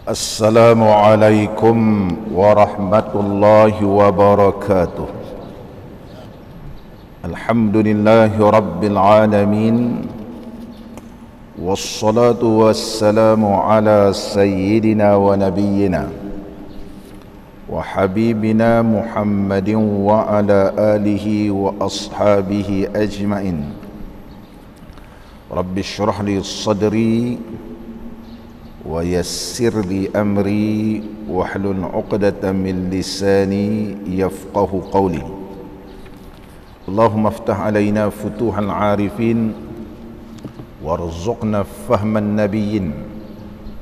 Assalamualaikum warahmatullahi wabarakatuh. Alhamdulillahi rabbil alamin. Wassalatu wassalamu ala sayyidina wa nabiyyina wa habibina Muhammadin wa ala alihi wa ashabihi ajma'in. Rabbi shrah li sadri wa yassir li amri wahlul 'uqdatam min lisani yafqahu qawli. Allahumma iftah alaina futuhal 'arifin warzuqna fahman nabiyyin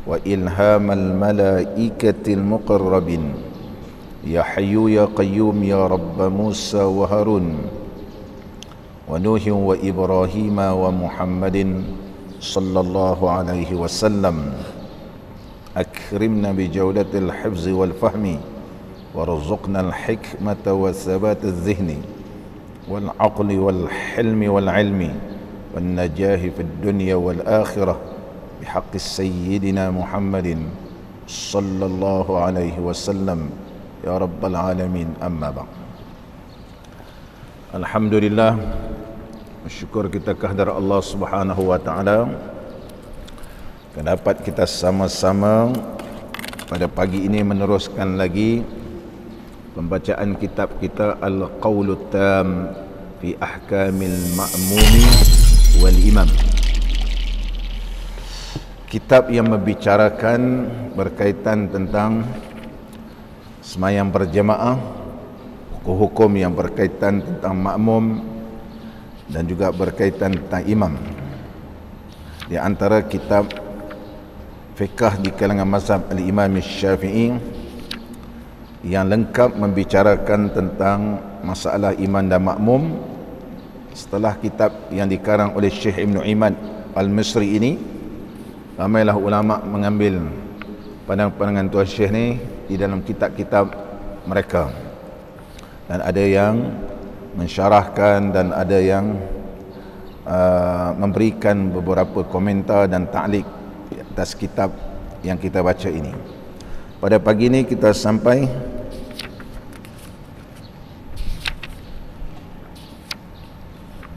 wa ilhamal malaikatil muqarrabin. Ya hayyu ya qayyum ya rabb Musa wa Harun wa Nuh wa Ibrahim wa Muhammadin sallallahu alaihi wasallam. أكرمنا بجودة الحفظ والفهم وارزقنا الحكمة وثبات الذهن والعقل والحلم والعلم والنجاح في الدنيا والآخرة بحق سيدنا محمد صلى الله عليه وسلم يا رب العالمين. أما بعد. Alhamdulillah, syukur kita kehadirat Allah Subhanahu wa taala. Dapat kita sama-sama pada pagi ini meneruskan lagi pembacaan kitab kita Al-Qawlut Tam fi Ahkamil Ma'mumi wal Imam. Kitab yang membicarakan berkaitan tentang sembahyang berjamaah, hukum-hukum yang berkaitan tentang makmum dan juga berkaitan tentang imam. Di antara kitab fiqh di kalangan mazhab al-Imam Syafi'i yang lengkap membicarakan tentang masalah imam dan makmum. Setelah kitab yang dikarang oleh Syekh Ibn Imad Al-Misri ini, ramailah ulama mengambil pandangan-pandangan Tuan Syekh ni di dalam kitab-kitab mereka, dan ada yang mensyarahkan dan ada yang memberikan beberapa komentar dan ta'liq atas kitab yang kita baca ini. Pada pagi ini kita sampai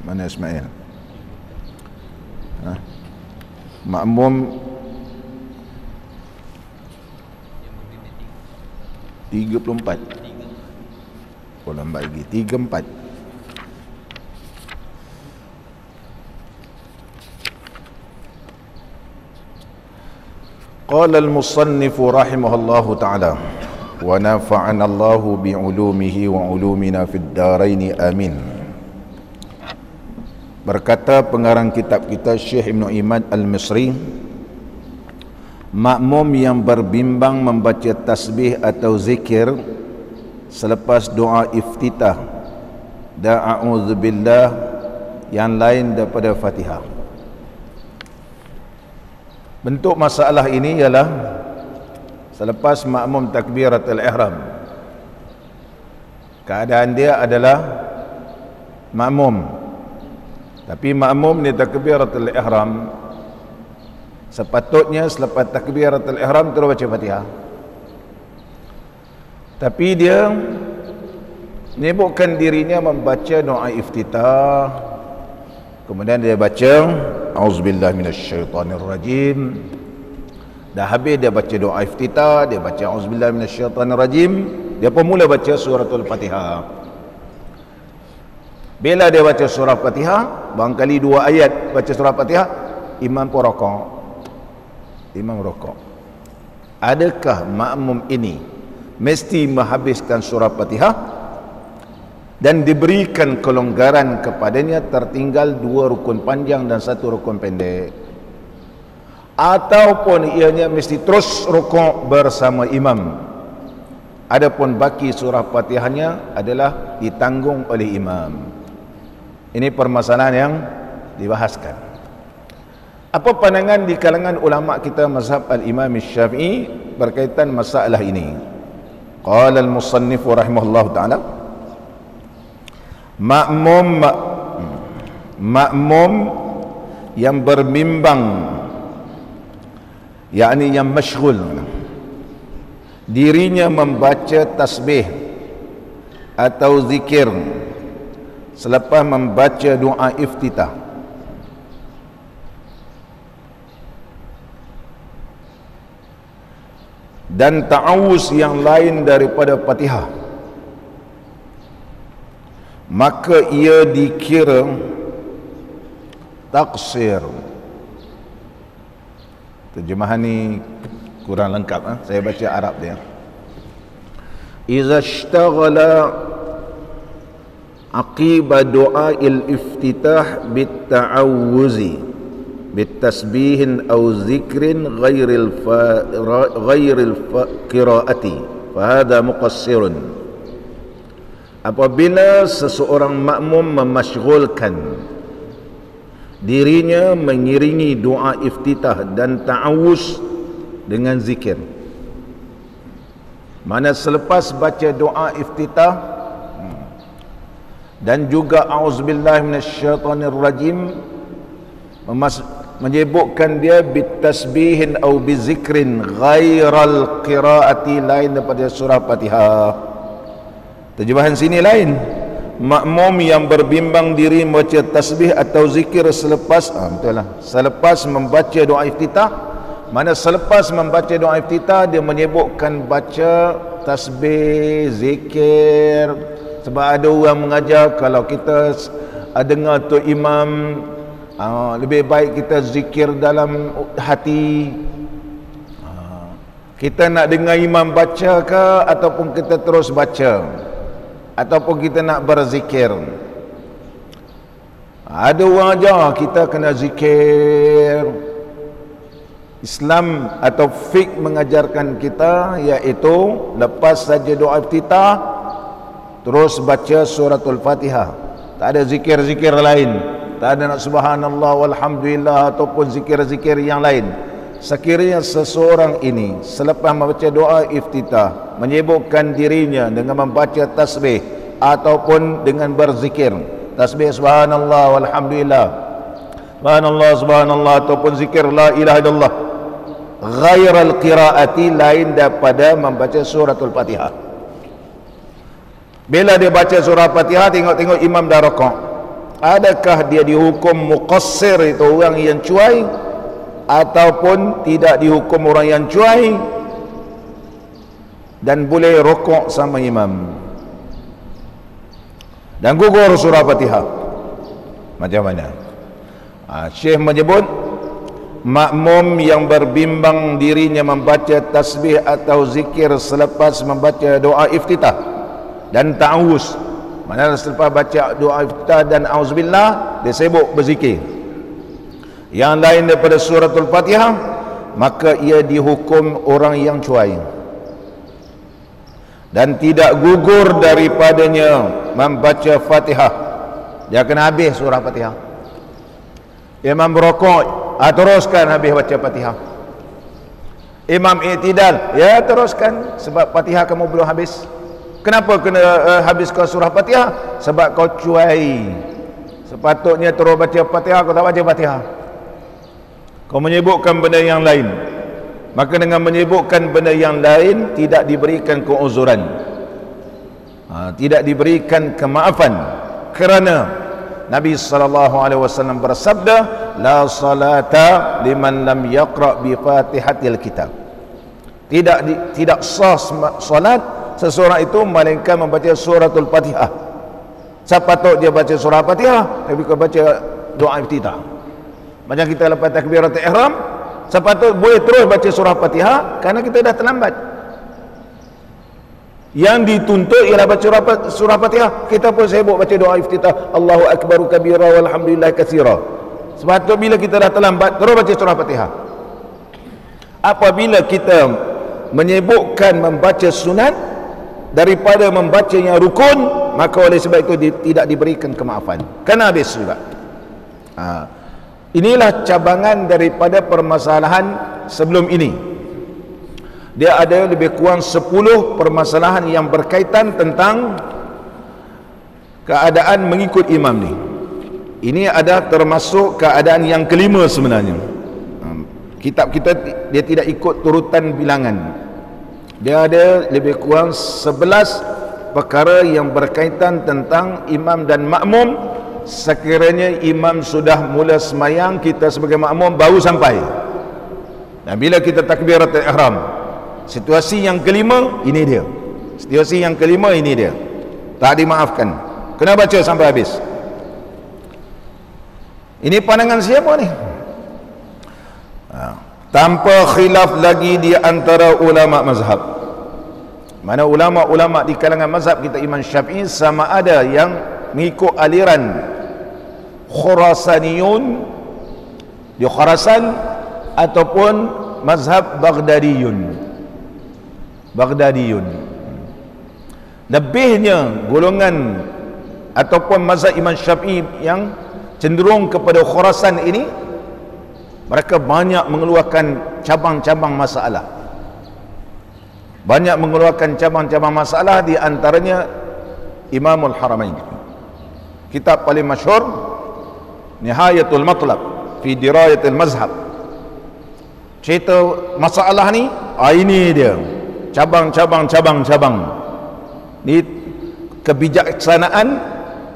mana Ismail? Makmum 34. Oh, lambat lagi. 34. قال المصنف رحمه الله تعالى ونفعنا الله بعلومه وعلومنا في الدارين آمين. Berkata pengarang kitab kita Syekh Ibn Imad Al-Misri, makmum yang berbimbang membaca tasbih atau zikir selepas doa iftitah dan a'udzubillah yang lain daripada Fatihah. Bentuk masalah ini ialah selepas makmum takbiratul ihram, keadaan dia adalah makmum, tapi makmum ni takbiratul ihram, sepatutnya selepas takbiratul ihram terus baca Fatihah. Tapi dia menyibukkan dirinya membaca doa iftitah, kemudian dia baca auzubillahi minasyaitonirrajim. Dah habis dia baca doa iftitah, dia baca auzubillahi minasyaitonirrajim, dia pun mula baca suratul Fatihah. Bila dia baca surah Fatihah, barangkali 2 ayat baca surah Fatihah, imam pun rakaat. Imam rakaat. Adakah makmum ini mesti menghabiskan surah Fatihah dan diberikan kelonggaran kepadanya tertinggal 2 rukun panjang dan 1 rukun pendek, ataupun ianya mesti terus rukuk bersama imam, adapun baki surah Fatihahnya adalah ditanggung oleh imam? Ini permasalahan yang dibahaskan. Apa pandangan di kalangan ulama kita mazhab al-Imam Syafi'i berkaitan masalah ini? Qala al-musannif rahimahullahu ta'ala, makmum yang berbimbang, yakni yang masyghul, dirinya membaca tasbih atau zikir selepas membaca doa iftitah. Dan ta'awuz yang lain daripada Fatihah, maka ia dikira taksir. Terjemahan ni kurang lengkap, saya baca Arab dia. Iza ishtaghala aqiba du'a'il iftitah bitta'awuzi bitasbihin aw zikrin ghairil qiraati fahadha muqassirun. Apabila seseorang makmum memasyghulkan dirinya mengiringi doa iftitah dan ta'awuz dengan zikir, mana selepas baca doa iftitah dan juga a'udzubillahi minasyaitonirrajim menyebutkan dia bitasbihin atau bizikrin ghairal qiraati, lain daripada surah Fatihah. Terjemahan sini lain. Makmum yang berbimbang diri membaca tasbih atau zikir selepas betul lah, selepas membaca doa iftitah. Mana selepas membaca doa iftitah dia menyebutkan baca tasbih, zikir. Sebab ada orang mengajar kalau kita dengar tu imam, lebih baik kita zikir dalam hati. Kita nak dengar imam baca ke ataupun kita terus baca, ataupun kita nak berzikir. Ada orang ajar kita kena zikir. Islam atau fiqh mengajarkan kita iaitu lepas saja doa iftitah terus baca suratul Fatihah. Tak ada zikir-zikir lain, tak ada nak subhanallah walhamdulillah ataupun zikir-zikir yang lain. Sekiranya seseorang ini selepas membaca doa iftitah menyibukkan dirinya dengan membaca tasbih ataupun dengan berzikir, tasbih subhanallah walhamdulillah, subhanallah subhanallah, ataupun zikir la ilaha illallah ghairal qiraati, lain daripada membaca suratul Fatihah. Bila dia baca surah Fatihah, tengok-tengok imam dah rakaat, adakah dia dihukum muqassir, itu orang yang cuai, ataupun tidak dihukum orang yang cuai dan boleh rakaat sama imam dan gugur surah Fatihah? Macam mana? Syekh menyebut makmum yang berbimbang dirinya membaca tasbih atau zikir selepas membaca doa iftitah dan ta'awuz, mana selepas baca doa iftitah dan auzubillah dia sibuk berzikir yang lain daripada suratul Fatihah, maka ia dihukum orang yang cuai dan tidak gugur daripadanya membaca Fatihah. Dia kena habis surah Fatihah. Imam berokok, teruskan habis baca Fatihah. Imam i'tidal, ya teruskan, sebab Fatihah kamu belum habis. Kenapa kena habiskan surah Fatihah? Sebab kau cuai. Sepatutnya terus baca Fatihah, kau tak baca Fatihah. Kau menyebutkan benda yang lain. Maka dengan menyebutkan benda yang lain tidak diberikan keuzuran, tidak diberikan kemaafan, kerana Nabi SAW bersabda, la salata liman lam yaqra bi fatihatil kitab. Tidak sah salat seseorang itu melainkan membaca suratul Fatihah. Sepatut dia baca surah Fatihah, tapi kau baca doa iftitah. Macam kita lepas takbiratul ihram, sepatut boleh terus baca surah Fatihah kerana kita dah terlambat. Yang dituntut ialah baca surah Fatihah. Kita pun sibuk baca doa iftitah, Allahu akbaru kabira walhamdulillah katsira. Sebab tu bila kita dah terlambat, terus baca surah Fatihah. Apabila kita menyebutkan membaca sunat daripada membaca yang rukun, maka oleh sebab itu tidak diberikan kemaafan, kena habis juga. Inilah cabangan daripada permasalahan sebelum ini. Dia ada lebih kurang 10 permasalahan yang berkaitan tentang keadaan mengikut imam ni. Ini ada termasuk keadaan yang kelima sebenarnya. Kitab kita dia tidak ikut turutan bilangan. Dia ada lebih kurang 11 perkara yang berkaitan tentang imam dan makmum. Sekiranya imam sudah mula semayang, kita sebagai makmum baru sampai. Dan bila kita takbiratul ihram, situasi yang kelima, ini dia. Situasi yang kelima, ini dia. Tak dimaafkan. Kena baca sampai habis. Ini pandangan siapa ni? Tanpa khilaf lagi di antara ulama mazhab. Mana ulama-ulama di kalangan mazhab kita Imam Syafi'i sama ada yang mengikut aliran Khurasaniyun di Khurasan ataupun mazhab Baghdadiyun. Lebihnya golongan ataupun mazhab Imam Syafi'i yang cenderung kepada Khurasan ini, mereka banyak mengeluarkan cabang-cabang masalah. Banyak mengeluarkan cabang-cabang masalah, di antaranya Imamul Haramain. Kitab paling masyhur Nihayatul Matlab fi Dirayatil Mazhab. Cerita masalah ni, ini dia. Cabang-cabang. Ni kebijaksanaan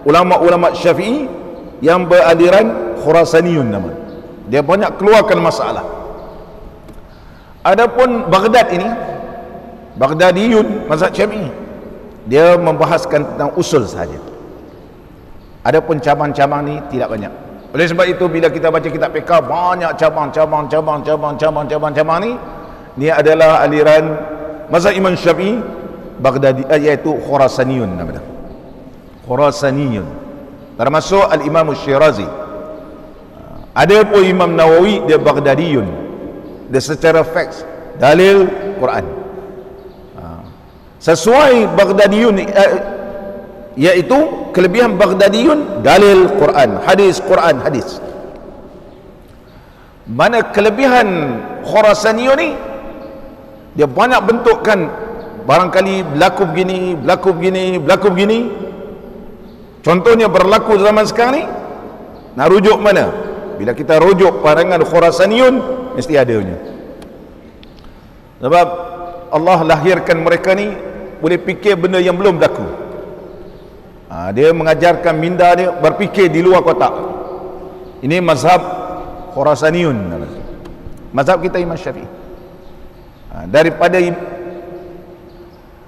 ulama-ulama Syafi'i yang beraliran Khurasaniyun nama. Dia banyak keluarkan masalah. Adapun Baghdad ini, Baghdadiyun mazhab Syafi'i, dia membahaskan tentang usul saja. Adapun cabang-cabang ni tidak banyak. Oleh sebab itu bila kita baca kitab fiqh, banyak cabang ni. Ni adalah aliran mazhab Imam Syafi'i Baghdadi, iaitu Khurasaniyun namanya. Khurasaniyun. Termasuk Al-Imam Syirazi. Ada pun Imam Nawawi, dia Baghdadiyun. Dia secara faks, dalil Quran. Sesuai Baghdadiyun, iaitu kelebihan Baghdadiyun, dalil Quran, hadis. Mana kelebihan Khurasaniyun ni, dia banyak bentukkan, barangkali berlaku begini. Contohnya berlaku zaman sekarang ni, nak rujuk mana? Bila kita rujuk pandangan Khurasaniyun, mesti adanya. Sebab Allah lahirkan mereka ni boleh fikir benda yang belum berlaku. Dia mengajarkan minda dia berfikir di luar kotak. Ini mazhab Khurasaniyun, mazhab kita Imam Syafi'i. Daripada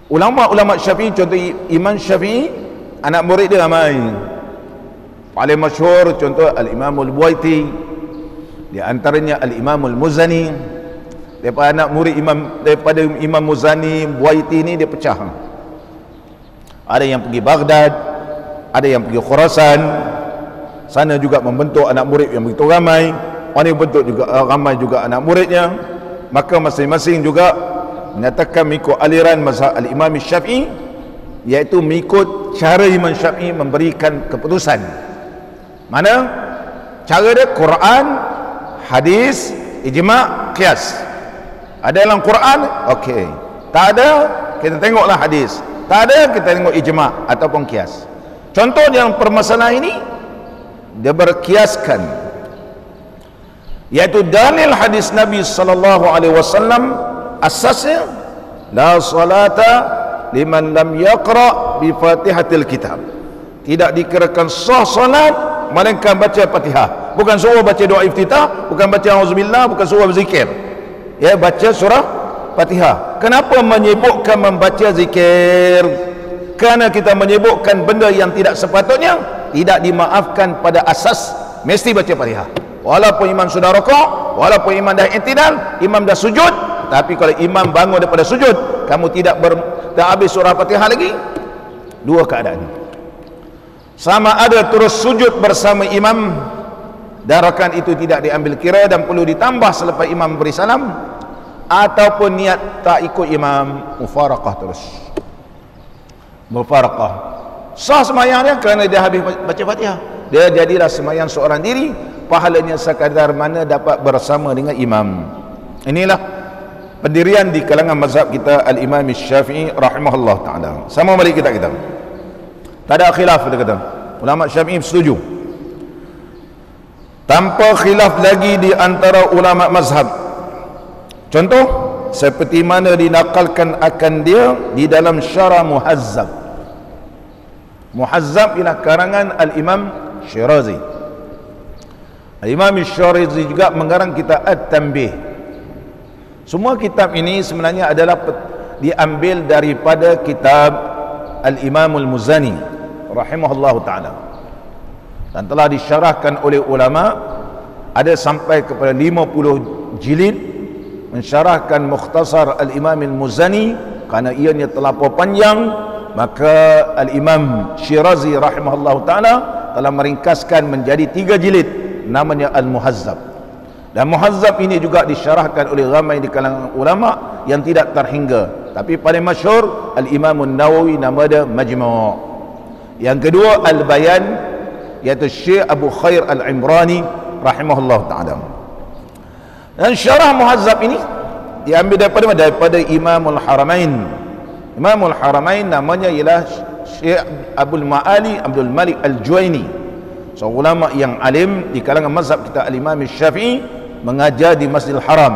ulama-ulama Syafi'i, contoh Imam Syafi'i, anak murid dia ramai. Paling masyhur contoh Al-Imam Al-Buaiti, di antaranya Al-Imam Al-Muzani. Daripada anak murid daripada Imam Muzani, Buaiti ni dia pecah. Ada yang pergi Baghdad, ada yang pergi Khurasan. Sana juga membentuk anak murid yang begitu ramai. Orang bentuk juga ramai juga anak muridnya. Maka masing-masing juga menyatakan mengikut aliran mazhab Al-Imam Syafi'i, iaitu mengikut cara Imam Syafi'i memberikan keputusan. Mana cara dia? Quran, hadis, ijma', qiyas. Ada dalam Quran, okey. Tak ada, kita tengoklah hadis. Tak ada, kita tengok ijma' ataupun qiyas. Contoh dalam permasalahan ini, dia berkiaskan, iaitu dalil hadis Nabi sallallahu alaihi wasallam, asasnya la salata liman lam yaqra bi Fatihatil Kitab. Tidak dikirakan sah salat melainkan baca Fatihah. Bukan suruh baca doa iftitah, bukan baca auzubillah, bukan suruh berzikir. Ya, baca surah Fatihah. Kenapa menyebutkan membaca zikir? Kerana kita menyebutkan benda yang tidak sepatutnya, tidak dimaafkan pada asas mesti baca Fatihah. Walaupun imam sudah rukuk, walaupun imam dah i'tidal, imam dah sujud, tapi kalau imam bangun daripada sujud, kamu tidak habis surah Fatihah lagi, dua keadaan. Sama ada terus sujud bersama imam dan rakaat itu tidak diambil kira dan perlu ditambah selepas imam beri salam, ataupun niat tak ikut imam, mufaraqah terus. Mufaraqah. Sah semayangnya kerana dia habis baca Fatihah. Dia jadilah semayang seorang diri, pahalanya sekadar mana dapat bersama dengan imam. Inilah pendirian di kalangan mazhab kita Al-Imam Syafi'i rahimahullah ta'ala. Sama balik kita tak ada khilaf, dia kata ulama Syafi'i setuju tanpa khilaf lagi di antara ulama mazhab. Contoh seperti mana dinakalkan akan dia di dalam Syarah Muhazzab. Muhazzab ialah karangan Al-Imam Syirazi. Al-Imam Syirazi juga mengarang kitab At-Tanbih. Semua kitab ini sebenarnya adalah diambil daripada kitab Al-Imam Al-Muzani rahimahullahu ta'ala, dan telah disyarahkan oleh ulama, ada sampai kepada 50 jilid mensyarahkan Mukhtasar Al-Imam Al-Muzani. Kerana ianya terlampau panjang, maka Al-Imam Syirazi rahimahullahu ta'ala telah meringkaskan menjadi 3 jilid, namanya Al-Muhazzab. Dan Muhazzab ini juga disyarahkan oleh ramai di kalangan ulama yang tidak terhingga, tapi paling masyhur Al-Imam An-Nawawi, nama dia Majmu'. Yang kedua Al-Bayan, iaitu Syekh Abu Khair Al-Imrani rahimahullah ta'ala. Dan syarah Muhazzab ini diambil daripada Imamul Haramain. Imamul Haramain namanya ialah Syekh Abdul Ma'ali Abdul Malik Al-Juwaini, seorang ulama yang alim di kalangan mazhab kita Al-Imam Syafi'i, mengajar di Masjidil Haram.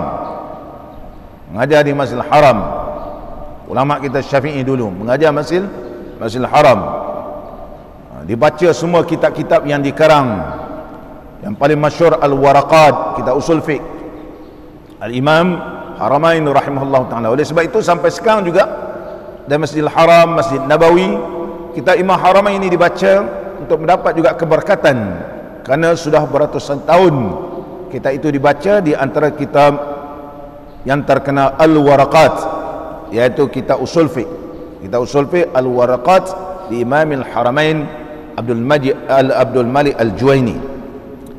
Mengajar di Masjidil Haram. Ulama kita Syafi'i dulu mengajar Masjidil Haram. Dibaca semua kitab-kitab yang dikarang. Yang paling masyhur Al-Waraqat, kitab usul fiqh Al-Imam Haramain rahimahullah ta'ala. Oleh sebab itu sampai sekarang juga dalam Masjidil Haram, Masjid Nabawi, kitab Imam Haramain ini dibaca untuk mendapat juga keberkatan, kerana sudah beratusan tahun kitab itu dibaca. Di antara kitab yang terkenal Al-Waraqat, iaitu kitab usul fiqh. Kitab usul fiqh Al-Waraqat di Imam Al-Haramain Abdul Malik Al-Juwaini.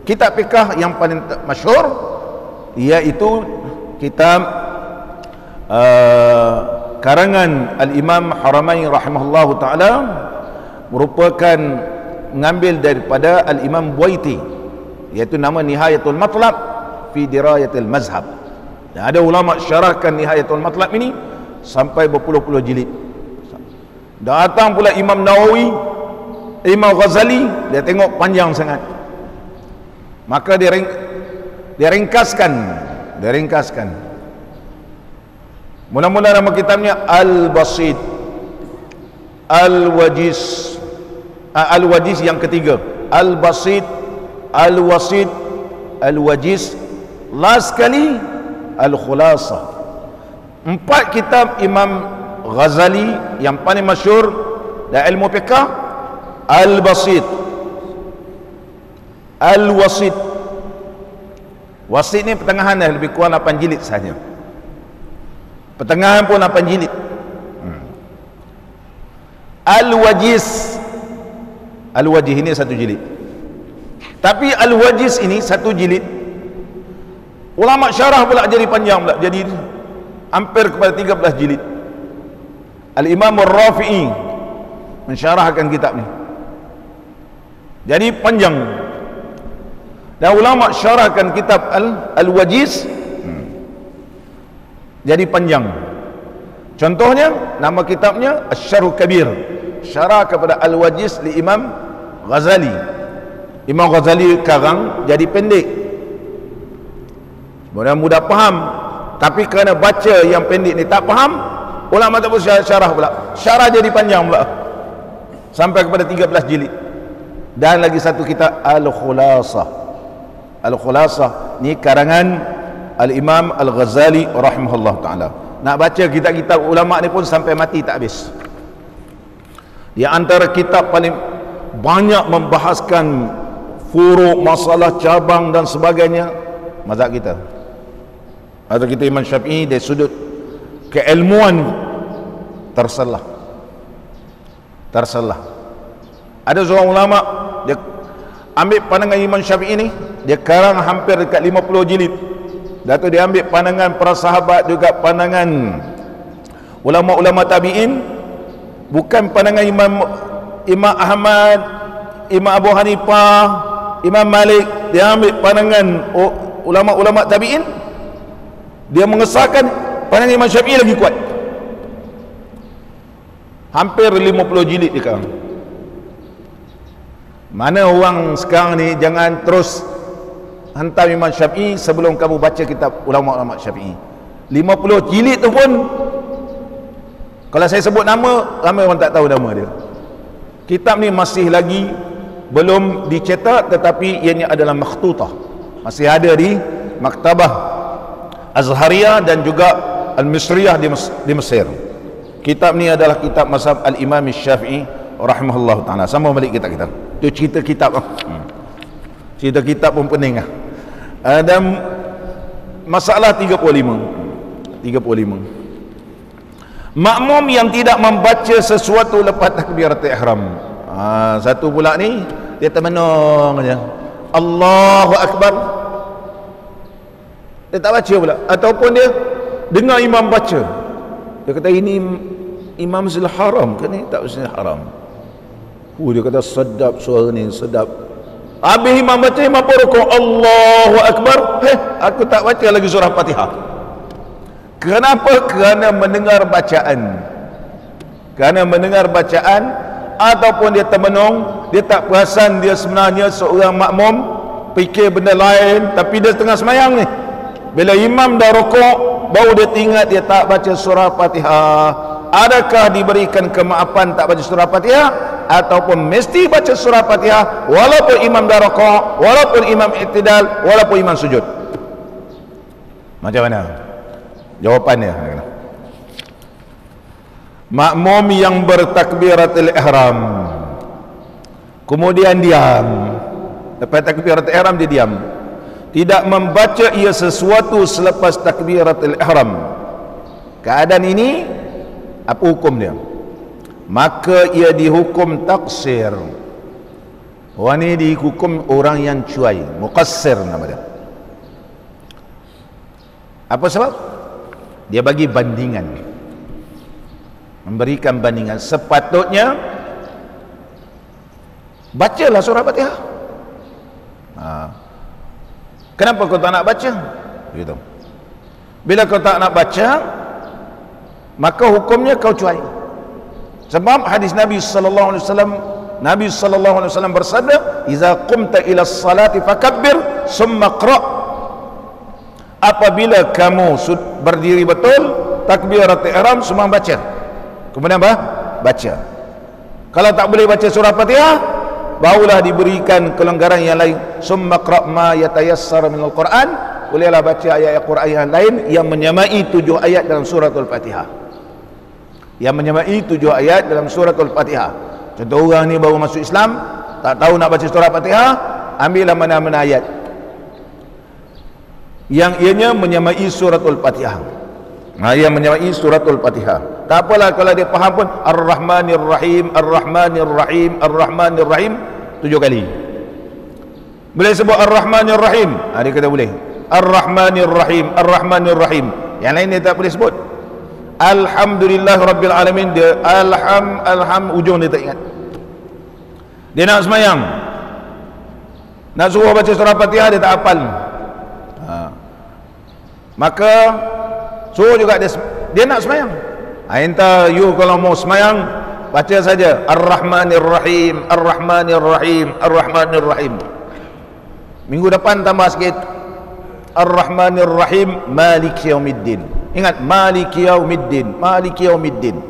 Kitab fiqh yang paling masyhur iaitu kitab karangan Al-Imam Haramain rahimahullahu ta'ala, merupakan mengambil daripada Al-Imam Buaiti, iaitu nama Nihayatul Matlab fi Dirayatil Mazhab. Dan ada ulama syarahkan Nihayatul Matlab ini sampai berpuluh-puluh jilid. Datang pula Imam Nawawi, Imam Ghazali, dia tengok panjang sangat, maka dia ringkaskan. Mula-mula nama kitabnya Al-Basit, Al-Wajiz, Al-Wajiz yang ketiga, Al-Basit, Al-Wasit, Al-Wajiz, last sekali Al-Khulasah. 4 kitab Imam Ghazali yang paling masyhur dalam ilmu fiqh: Al-Basit, Al-Wasit. Wasit ni pertengahan dah, lebih kurang 8 jilid sahaja. Pertengahan pun 8 jilid. Al-Wajiz, Al-Wajiz ini 1 jilid. Tapi Al-Wajiz ini 1 jilid, ulama syarah pula jadi panjang pula, jadi hampir kepada 13 jilid. Al-Imam Ar-Rafi'i mensyarahkan kitab ni, jadi panjang. Dan ulama syarahkan kitab Al-Wajiz jadi panjang. Contohnya nama kitabnya Asy-Syarhul Kabir, syarah kepada Al-Wajiz li Imam Ghazali. Imam Ghazali karang jadi pendek, mudah faham, tapi kerana baca yang pendek ni tak faham, ulama tak boleh syarah pula, syarah jadi panjang pula sampai kepada 13 jilid. Dan lagi satu kitab Al-Khulasah. Al-Khulasah ni karangan Al-Imam Al-Ghazali rahimahullah ta'ala. Nak baca kitab-kitab ulama ni pun sampai mati tak habis. Di antara kitab paling banyak membahaskan furu', masalah cabang dan sebagainya, mazhab kita. Atau kita Imam Syafi'i dari sudut keilmuan tersalah. Ada seorang ulama, dia ambil pandangan Imam Syafi'i ni, dia karang hampir dekat 50 jilid. Dan tu dia ambil pandangan para sahabat, juga pandangan ulama-ulama tabi'in, bukan pandangan Imam Ahmad, Imam Abu Hanifah, Imam Malik. Dia ambil pandangan ulama-ulama tabi'in, dia mengesahkan pandangan Imam Syafi'i lagi kuat. Hampir 50 jilid dia karang. Mana orang sekarang ni jangan terus hantar Imam Syafi'i sebelum kamu baca kitab ulama-ulama Syafi'i. 50 jilid tu pun kalau saya sebut nama, ramai orang tak tahu nama dia. Kitab ni masih lagi belum dicetak, tetapi ianya adalah makhtutah, masih ada di Maktabah Azhariyah dan juga Al-Misriyah di Mesir. Kitab ni adalah kitab mazhab Al-Imam Syafi'i rahimahullah ta'ala. Sama balik kita tu cerita kitab. Cerita kitab pun pening lah. Dan masalah 35. Makmum yang tidak membaca sesuatu lepas takbiratul ihram. Satu pula ni dia termenung aja, Allahu Akbar, dia tak baca pula. Ataupun dia dengar imam baca, dia kata ini imam Masjidil Haram ke ni? Tak Masjidil Haram. Dia kata sedap suara ni, sedap. Habis imam baca, imam pun rukuk, Allahu Akbar. Aku tak baca lagi surah Fatihah. Kenapa? Kerana mendengar bacaan. Ataupun dia termenung, dia tak perasan dia sebenarnya seorang makmum, fikir benda lain, tapi dia tengah semayang ni. Bila imam dah rukuk, baru dia ingat dia tak baca surah Fatihah. Adakah diberikan kemaafan tak baca surah Fatihah, ataupun mesti baca surah Fatihah walaupun imam dah rukuk, walaupun imam i'tidal, walaupun imam sujud? Macam mana jawapannya? Makmum yang bertakbiratul ihram kemudian diam, lepas takbiratul ihram dia diam, tidak membaca ia sesuatu selepas takbiratul ihram, keadaan ini apa hukum dia? Maka ia dihukum taksir. Orang ni dihukum orang yang cuai, muqassir nama dia. Apa sebab? Dia bagi bandingan, memberikan bandingan. Sepatutnya bacalah surah Fatihah. Kenapa kau tak nak baca? Gitu. Bila kau tak nak baca, maka hukumnya kau cuai. Sebab hadis Nabi sallallahu alaihi wasallam, Nabi sallallahu alaihi wasallam bersabda, "Idza qumta ila salati fakabbir, summa qra." Apabila kamu berdiri betul, takbiratul ihram semua baca. Kemudian apa? Baca. Kalau tak boleh baca surah Fatihah, barulah diberikan kelonggaran yang lain. Summa qra ma yatayassar minal Quran. Bolehlah baca ayat-ayat Quran yang lain yang menyamai 7 ayat dalam suratul Fatihah. Yang menyamai 7 ayat dalam suratul Fatihah. Contoh orang ni baru masuk Islam, tak tahu nak baca surah Fatihah, ambillah mana-mana ayat yang ianya menyamai suratul Fatihah. Yang menyamai suratul Fatihah. Tak apalah kalau dia faham pun, Ar-Rahmanir Rahim, Ar-Rahmanir Rahim, Ar-Rahmanir Rahim 7 kali. Boleh sebut Ar-Rahmanir Rahim, dia kata boleh. Ar-Rahmanir Rahim, Ar-Rahmanir Rahim. Yang lain dia tak boleh sebut. Alhamdulillah Rabbil Alamin, dia alham ujung dia tak ingat. Dia nak semayang, nak suruh baca surah Fatihah, dia tak hafal. Maka suruh juga dia nak semayang. Entah you kalau mau semayang, baca saja Ar-Rahmanir Rahim, Ar-Rahmanir Rahim, Ar-Rahmanir Rahim. Minggu depan tambah sikit, Ar-Rahmanir Rahim, Maliki Yaumiddin. Ingat, Maliki Yaumiddin, Maliki Yaumiddin.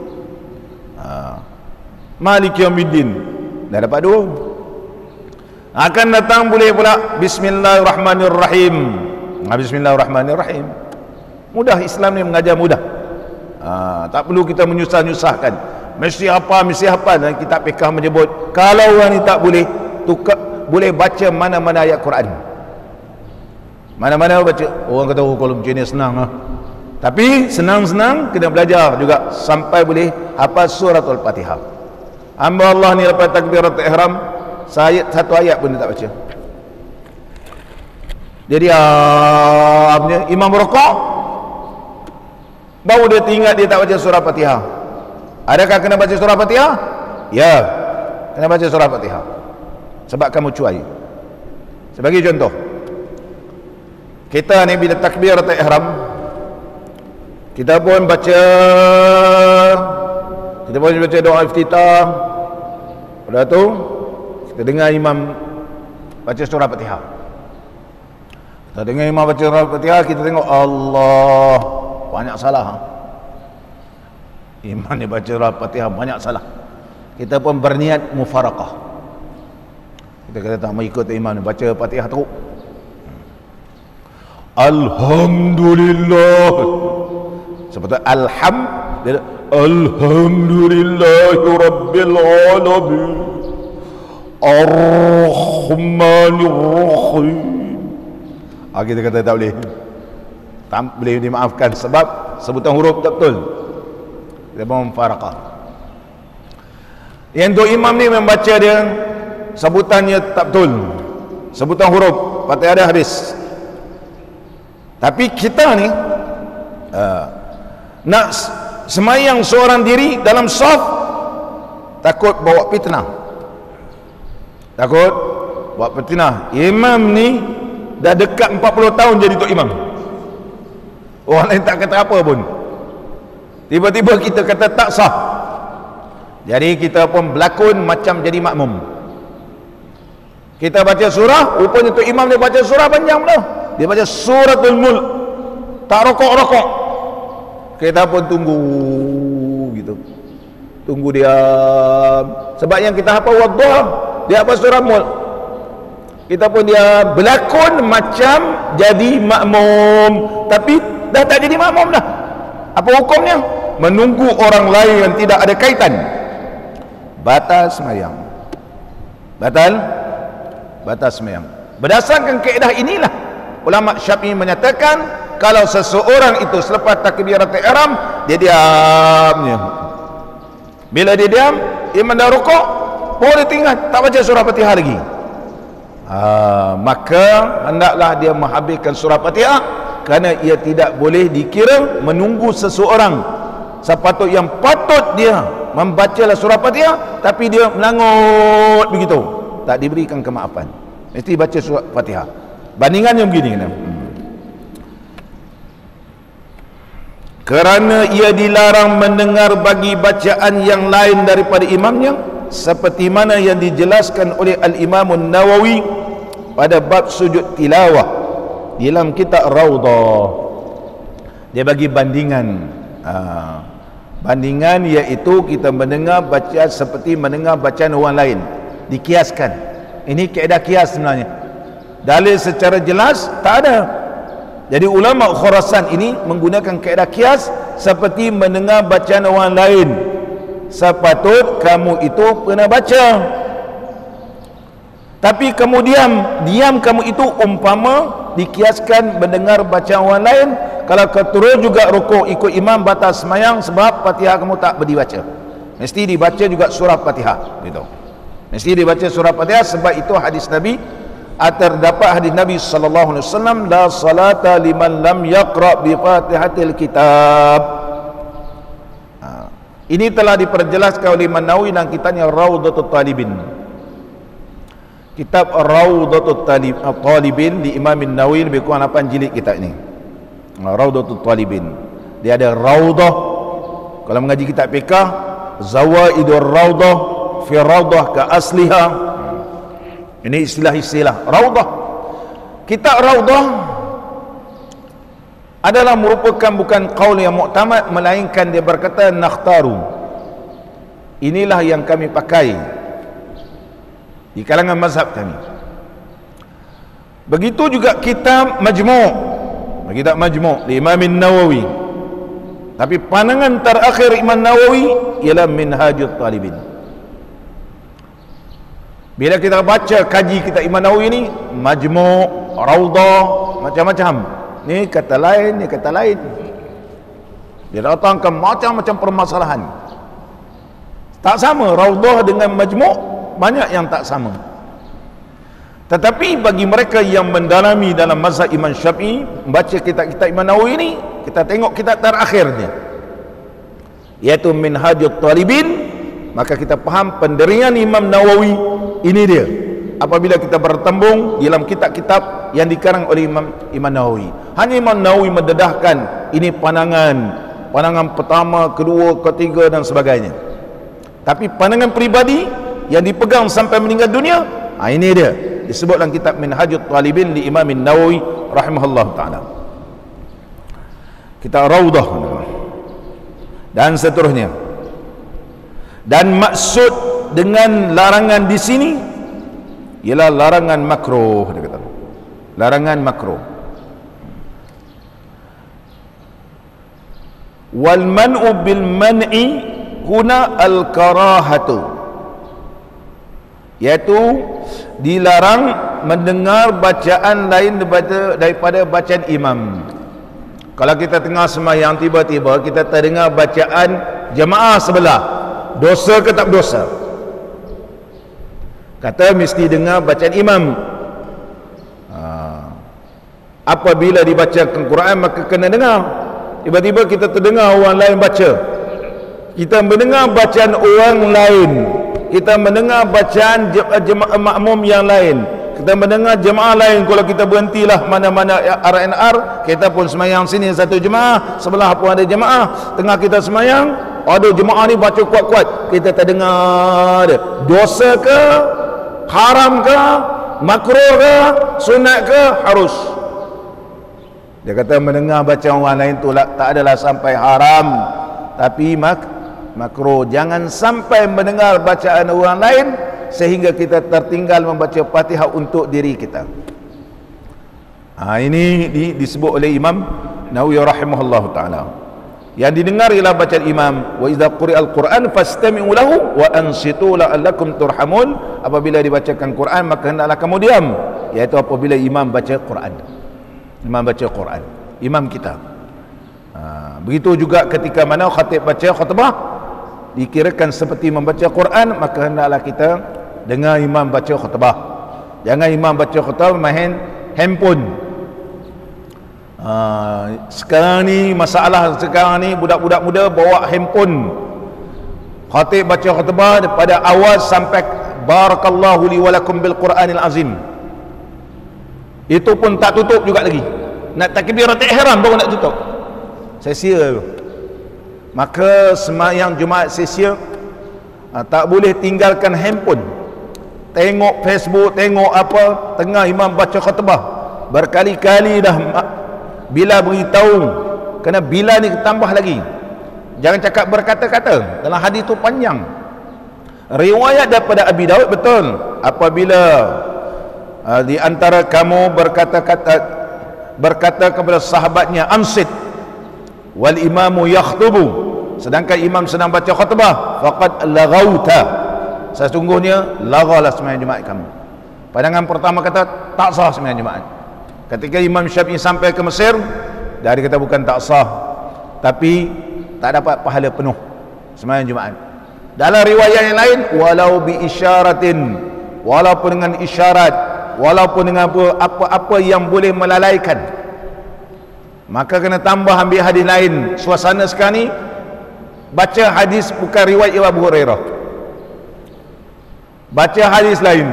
Maliki Yaumiddin. Dah dapat 2. Akan datang boleh pula Bismillahirrahmanirrahim. Bismillahirrahmanirrahim. Mudah, Islam ni mengajar mudah. Tak perlu kita menyusah-nyusahkan. Mesti hafal. Dan kitab fiqh menyebut kalau orang ni tak boleh boleh baca mana-mana ayat Quran. Mana-mana baca. Orang kata kalau macam ni senang Tapi senang-senang kena belajar juga sampai boleh hafal suratul Fatihah. Hamba Allah ni lepas takbiratul ihram, satu ayat pun dia tak baca. Jadi imam rukuk, baru dia ingat dia tak baca surah Fatihah. Adakah kena baca surah Fatihah? Ya, kena baca surah Fatihah. Sebab kamu cuai. Sebagai contoh, kita ni bila takbiratul ihram, kita pun baca doa iftitah. Pada tu kita dengar imam baca surah Fatihah. Kita dengar imam baca surah Fatihah, kita tengok Allah, banyak salah. Imam ni baca surah Fatihah banyak salah. Kita pun berniat mufaraqah. Kita kata tak mau ikut imam ni baca Fatihah teruk. Alhamdulillah. Seperti Alhamdulillahi Rabbil Alamin Ar-Rahmanir Rahim. Kita kata tak boleh. Tak boleh dimaafkan sebab sebutan huruf tak betul. Dia memfaraqah. Yang untuk imam ni membaca dia sebutannya tak betul. Sebutan huruf Fatihah dia habis. Tapi kita ni nak semayang seorang diri dalam saf, takut bawa fitnah. Takut bawa fitnah. Imam ni dah dekat 40 tahun jadi tok imam. Orang lain tak kata apa pun. Tiba-tiba kita kata tak sah. Jadi kita pun berlakon macam jadi makmum. Kita baca surah, rupanya tok imam dia baca surah panjang pula. Dia baca suratul Mulk. Tak rokok-rokok. Kita pun tunggu gitu. Tunggu diam. Sebab yang kita hafal Wadduha, dia hafal surah Mulk. Kita pun dia berlakon macam jadi makmum, tapi dah tak jadi makmum dah. Apa hukumnya? Menunggu orang lain yang tidak ada kaitan. Batal sembahyang. Batal sembahyang. Berdasarkan kaedah inilah ulama Syafi'i menyatakan kalau seseorang itu selepas takbiratul ihram dia diamnya. Bila dia diam, imam dah rukuk, boleh tinggal tak baca surah Fatihah lagi. Maka hendaklah dia menghabiskan surah Fatihah, kerana ia tidak boleh dikira menunggu seseorang. Yang patut dia membacalah surah Fatihah tapi dia melangut begitu, tak diberikan kemaafan. Mesti baca surah Fatihah. Bandingannya begini kan? Kerana ia dilarang mendengar bagi bacaan yang lain daripada imamnya, seperti mana yang dijelaskan oleh Al-Imam Nawawi pada bab sujud tilawah dalam kitab Raudhah. Dia bagi bandingan. Bandingan iaitu kita mendengar bacaan seperti mendengar bacaan orang lain, dikiaskan. Ini kaedah kias sebenarnya. Dalil secara jelas tak ada. Jadi ulama Khurasan ini menggunakan kaedah kias seperti mendengar bacaan orang lain. Sepatut kamu itu pernah baca, tapi kemudian diam kamu itu umpama dikiaskan mendengar bacaan orang lain. Kalau kau terus juga rukuk ikut imam, batal semayang sebab Fatihah kamu tak berdibaca. Mesti dibaca juga surah Fatihah gitu. Mesti dibaca surah Fatihah sebab itu hadis Nabi. Terdapat hadis Nabi sallallahu alaihi wasallam, la salata liman lam yaqra bi Fatihatil kitab. Ini telah diperjelaskan oleh Imam Nawawi dalam kitabnya Raudhatul Talibin. Kitab Raudhatul Talibin di Imam Nawawi lebih kurang 8 jilid kitab ini. Raudhatul Talibin. Dia ada Raudhah. Kalau mengaji kitab fiqh, Zawaidur Raudhah fi Raudhah ka asliha. Ini istilah-istilah Raudhah. Kitab Raudhah adalah merupakan bukan qaul yang muktamad, melainkan dia berkata nakhtaru, inilah yang kami pakai di kalangan mazhab kami. Begitu juga kitab Majmu' di Imam Nawawi. Tapi pandangan terakhir Imam Nawawi ialah Minhajul Talibin. Bila kita baca kaji kitab Imam Nawawi ni, Majmu', Raudhah, macam-macam. Ni kata lain, ni kata lain. Dia datangkan macam-macam permasalahan. Tak sama Raudhah dengan Majmu', banyak yang tak sama. Tetapi bagi mereka yang mendalami dalam mazhab Imam Syafi'i, membaca kitab-kitab Imam Nawawi ni, kita tengok kitab terakhirnya, iaitu Minhajul Talibin, maka kita faham pendirian Imam Nawawi. Ini dia apabila kita bertembung dalam kitab-kitab yang dikarang oleh Imam Nawawi. Hanya Imam Nawawi mendedahkan ini pandangan pertama, kedua, ketiga dan sebagainya. Tapi pandangan peribadi yang dipegang sampai meninggal dunia, ini dia disebut dalam kitab Minhajul Talibin di Imam Nawawi rahimahullah ta'ala. kita raudah dan seterusnya. Dan maksud dengan larangan di sini ialah larangan makruh, dia kata. Larangan makruh. Wal man'u bil man'i huna al karahatu, iaitu dilarang mendengar bacaan lain daripada bacaan imam. Kalau kita tengah sembahyang tiba-tiba kita terdengar bacaan jemaah sebelah, dosa ke tak dosa? Kata mesti dengar bacaan imam. Apabila dibacakan Quran maka kena dengar. Tiba-tiba kita terdengar orang lain baca, kita mendengar bacaan orang lain, kita mendengar bacaan jemaah makmum yang lain, kita mendengar jemaah lain. Kalau kita berhentilah mana-mana RNR, kita pun semayang sini satu jemaah, sebelah pun ada jemaah, tengah kita semayang ada jemaah ni baca kuat-kuat, kita tak dengar dia. Dosa ke, haram ke, makruh ke, sunat ke, harus. Dia kata mendengar bacaan orang lain tu tak adalah sampai haram, tapi makruh. Jangan sampai mendengar bacaan orang lain sehingga kita tertinggal membaca Fatihah untuk diri kita. Ini disebut oleh Imam Nawawi rahimahullah taala. Yang didengar ialah bacaan imam. Wa idza quri'al Quran fastami'u lahu wa ansitu la'allakum turhamun. Apabila dibacakan Quran maka hendaklah kamu diam, iaitu apabila imam baca Quran. Imam baca Quran, imam kita. Begitu juga ketika mana khatib baca khutbah, dikirakan seperti membaca Quran, maka hendaklah kita dengar imam baca khutbah. Jangan imam baca khutbah main handphone. Sekarang ni masalah sekarang ni budak-budak muda bawa handphone. Khatib baca khutbah daripada awal sampai barakallahu li wa lakum bil Quranil azim, itu pun tak tutup juga lagi. Nak takbiratul ihram baru nak tutup. Sia-sia. Maka sembahyang Jumaat sia-sia. Tak boleh tinggalkan handphone. Tengok Facebook, tengok apa, tengah imam baca khutbah. Berkali-kali dah bila beritahu, kena bila ni tambah lagi. Jangan cakap berkata-kata. Dalam hadis tu panjang. Riwayat daripada Abi Daud betul. Apabila di antara kamu berkata kepada sahabatnya ansit wal imamu yakhtubu, sedangkan imam sedang baca khutbah, faqad laghauta, sesungguhnya laghalah sembahyang Jumaat kamu. Pandangan pertama kata tak sah sembahyang Jumaat. Ketika Imam Syafi'i sampai ke Mesir, dia kata bukan tak sah, tapi tak dapat pahala penuh sembahyang Jumaat. Dalam riwayat yang lain, walau bi isyaratin, walaupun dengan isyarat, walaupun dengan apa-apa yang boleh melalaikan. Maka kena tambah ambil hadis lain. Suasana sekarang ni baca hadis bukan riwayat Abu Hurairah, baca hadis lain.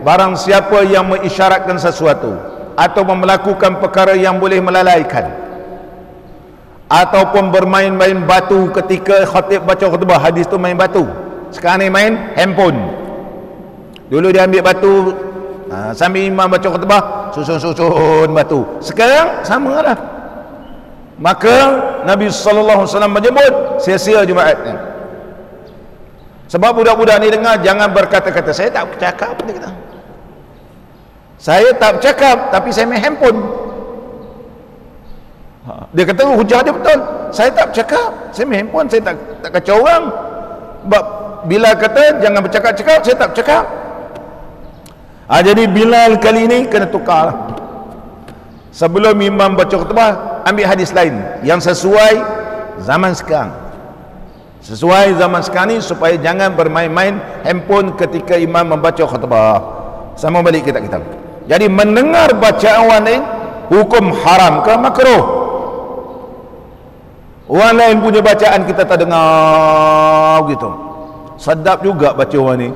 Barang siapa yang mengisyaratkan sesuatu atau melakukan perkara yang boleh melalaikan, ataupun bermain-main batu ketika khatib baca khutbah, hadis tu main batu. Sekarang ni main handphone. Dulu dia ambil batu, sambil imam baca khutbah, susun-susun batu. Sekarang sama lah. Maka Nabi SAW menyebut sia-sia Jumaat ni. Sebab budak-budak ni dengar, jangan berkata-kata saya tak bercakap, dia kata. Saya tak bercakap, tapi saya main handphone. Dia kata hujah dia betul. Saya tak bercakap, saya main handphone, saya tak kacau orang. Sebab bila kata jangan bercakap-cakap, saya tak bercakap. Jadi Bilal kali ini kena tukar. Sebelum imam baca khutbah, ambil hadis lain yang sesuai zaman sekarang. Sesuai zaman sekarang ni, supaya jangan bermain-main handphone ketika imam membaca khutbah. Sama balik kita. Jadi mendengar bacaan orang lain, hukum haram ke makruh? Orang lain punya bacaan kita tak dengar gitu. Sedap juga baca orang ni.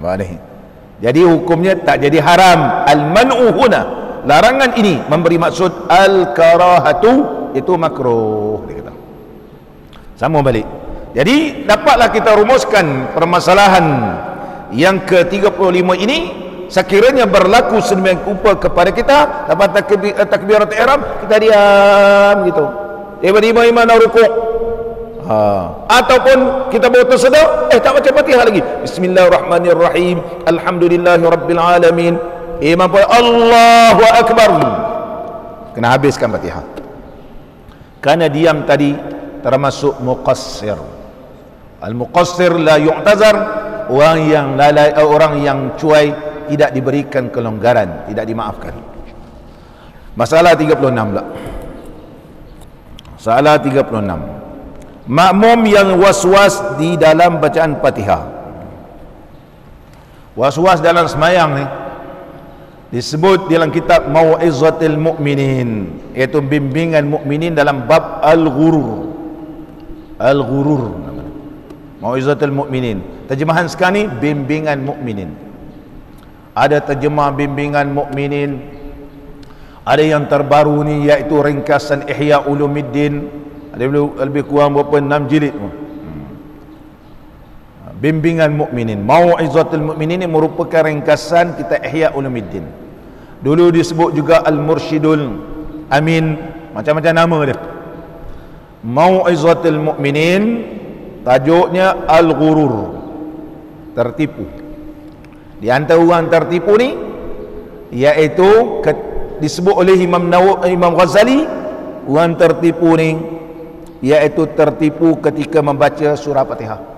Apa ni? Jadi hukumnya tak jadi haram. Al-man'u huna, larangan ini memberi maksud al-karahatu, itu makruh, dia kata. Sama balik. Jadi dapatlah kita rumuskan permasalahan yang ke-35 ini sekiranya berlaku sedemikian rupa kepada kita, lepas takbiratul ihram kita diam gitu, tiba-tiba imam nak rukuk, ataupun kita baru tersedar tak baca Fatihah lagi, bismillahirrahmanirrahim, alhamdulillahirabbil alamin, imam pun Allahu akbar, kena habiskan Fatihah. Karena diam tadi termasuk muqassir. Al-muqassir la yu'tazar, orang yang lalai, orang yang cuai, tidak diberikan kelonggaran, tidak dimaafkan. Masalah 36 pula. Masalah 36. Makmum yang was-was di dalam bacaan Fatihah. Was-was dalam semayang ni disebut dalam kitab Mau'izatul Mu'minin, iaitu bimbingan mukminin dalam bab al-ghurur. Al-ghurur namanya. Mau'izatul Mu'minin. Terjemahan sekarang ni bimbingan mukminin. Ada terjemah bimbingan mukminin. Ada yang terbaru ni iaitu ringkasan Ihya Ulumuddin. Ada lebih kurang berapa 6 jilid. Bimbingan mukminin, Mau'izatul Mu'minin ini merupakan ringkasan kitab Ihya Ulumuddin. Dulu disebut juga Al-Mursyidul Amin, macam-macam nama dia. Mau'izatul Mu'minin tajuknya Al-Ghurur, tertipu. Di antara orang tertipu ni iaitu disebut oleh Imam Ghazali, orang tertipu ni iaitu tertipu ketika membaca surah Fatihah.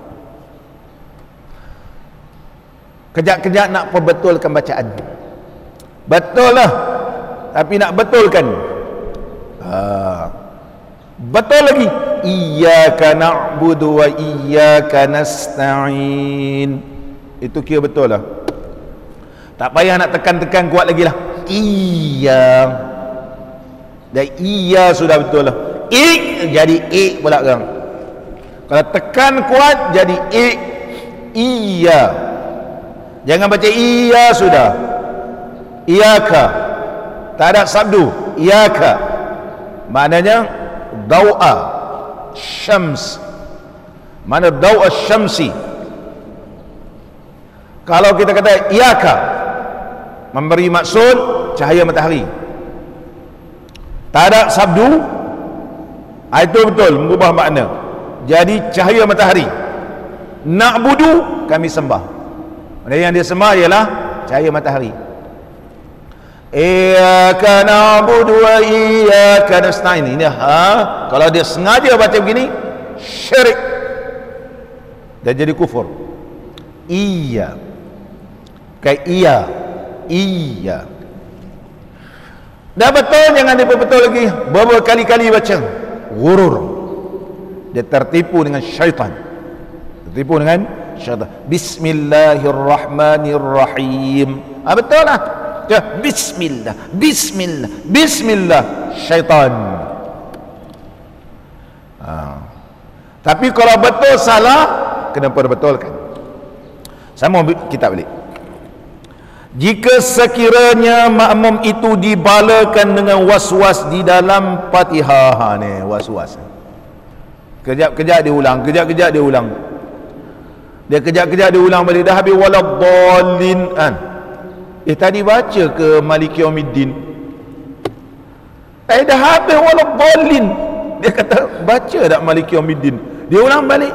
Kejap-kejap nak perbetulkan bacaan, betul lah, tapi nak betulkan betul lagi, iyyaka na'budu wa iyyaka nasta'in, itu kira betul lah, tak payah nak tekan-tekan kuat lagi lah, dan iya sudah betul lah, jadi pula kan, kalau tekan kuat jadi iya. Jangan baca iya sudah, iyaka, tak ada sabdu, iyaka maknanya dau'a syams, mana dau'a syamsi. Kalau kita kata iyaka memberi maksud cahaya matahari, tak ada sabdu, itu betul mengubah makna jadi cahaya matahari. Na'budu, kami sembah, yang dia sembah ialah cahaya matahari. Iyyaka na'budu wa iyyaka nasta'in. Ini kalau dia sengaja baca begini, syirik dan jadi kufur. Iya, kayak iya. Dah betul, jangan diperbetul lagi. Beberapa kali-kali baca ghurur, dia tertipu dengan syaitan, tertipu dengan syaitan. Bismillahirrahmanirrahim, betul lah ya, bismillah syaitan. Tapi kalau betul salah, kena perbetulkan. Sama kita balik. Jika sekiranya makmum itu dibalakan dengan was-was di dalam Fatihah, ni was-was, kejap-kejap dia ulang, kejap-kejap dia ulang, dia kejap-kejap dia ulang balik, dah habis waladdallin kan. Tadi baca ke Maliki Yaumiddin, dah habis waladdallin, dia kata baca tak Maliki Yaumiddin, dia ulang balik,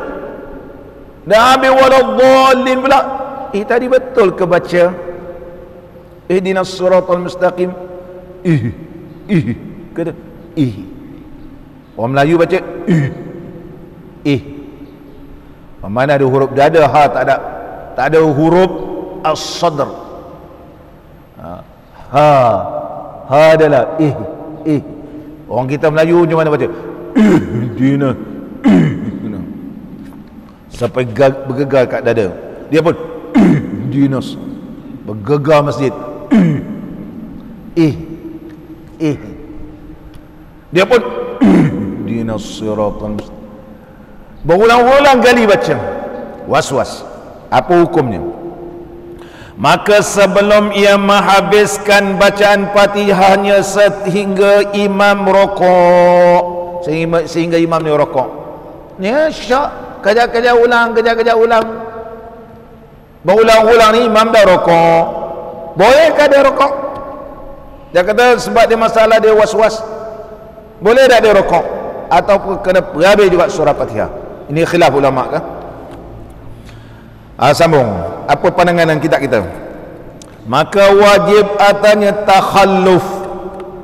dah habis waladdallin pula. Tadi betul ke baca ihdinas siratal mustaqim, kata orang Melayu baca mana ada huruf dada, tak ada huruf as-sadr, adalah orang kita Melayu macam mana baca dina sampai bergegar kat dada, dia pun dinas bergegar masjid, dia pun dinas siratan, berulang-ulang kali baca was-was. Apa hukumnya? Maka sebelum ia menghabiskan bacaan Fatihahnya sehingga imam rokok, sehingga imam ni rokok, ya syak, kejap-kejap ulang, berulang-ulang ni imam dah rokok, Bolehkah dia rokok? Dia kata sebab dia masalah dia was-was. Boleh tak dia rokok? Ataupun kena berhabis juga surah Fatihah? Ini khilaf ulama kan? Sambung. Apa pandangan kita? Maka wajib atasnya takhalluf.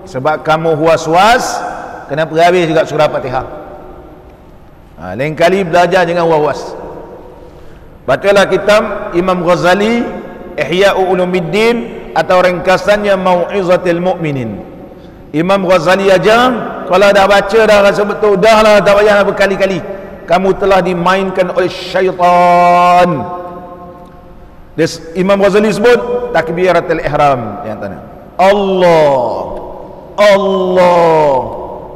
Sebab kamu was-was, kena berhabis juga surah Fatihah. Lain kali belajar jangan was-was. Bacalah kitab Imam Ghazali Ihya Ulumuddin atau ringkasannya Mau'izatul Mu'minin. Imam Ghazali aja kalau dah baca dah rasa betul, dah lah, tak payah berkali-kali. Kamu telah dimainkan oleh syaitan. Imam Ghazali sebut takbiratul ihram yang tanya Allah.